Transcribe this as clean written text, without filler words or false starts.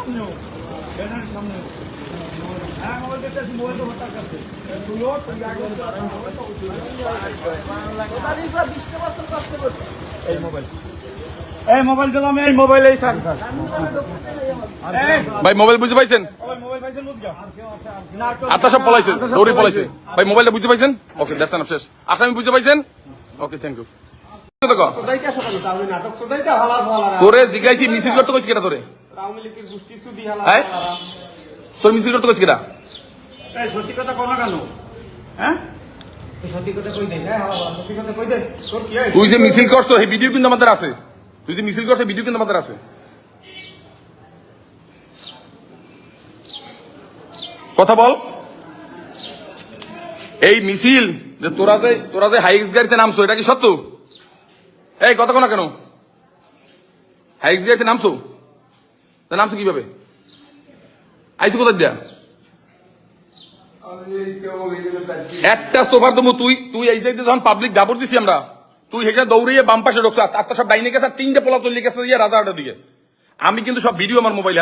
আপনিও ব্যানারের সামনে হ্যাঁ মোবাইল দেখতেছি মোবাইল তো হঠাৎ কাছে তুইও তুই আগে এই মোবাইল দিলাম এই মোবাইল এই স্যার ভাই মোবাইল বুঝতে পাইছেন? মোবাইল পাইছেন বুঝগা আটটা সব পলাইছে, দৌড়ে পলাইছে। ভাই মোবাইলটা বুঝতে পাইছেন? ওকে, দ্যাটস এনাফ, শেষ। আসামি বুঝতে পাইছেন? ওকে, থ্যাংক ইউ। তোরে জিজ্ঞাসি মিছিল করতে কইছি কেটা তোরে? হ্যাঁ, তোর মিছিল করতে কইছি কেটা? সত্যি কথা কো না কেন? হ্যাঁ সত্যি কথা কই দে। হ্যাঁ সত্যি কথা কই দে। তোর কি তুই যে মিছিল করছো এই ভিডিও কিন্তু আমাদের আছে। তুই যে মিছিল করছো ভিডিও কিন্তু আমাদের আছে। কথা বল। এই মিছিল যে তোরা যে হাইক্স গাড়িতে নামছো এটা কি সত্য? এই কথা কোনা কেন? হাইক্স গাড়িতে নামছো? নামছো কিভাবে? আইসো কোথা দিয়া? একটা সোফার দমু তুই এই যে যখন পাবলিক দাবর দিছি আমরা, তুই হেসে দৌড়িয়ে বাম পাশে ঢুকছো, আর সব ডাইনে গেছে, 3টে পোলা তুললে গেছে রাজাহাটের দিকে। আমি কিন্তু সব ভিডিও আমার মোবাইলে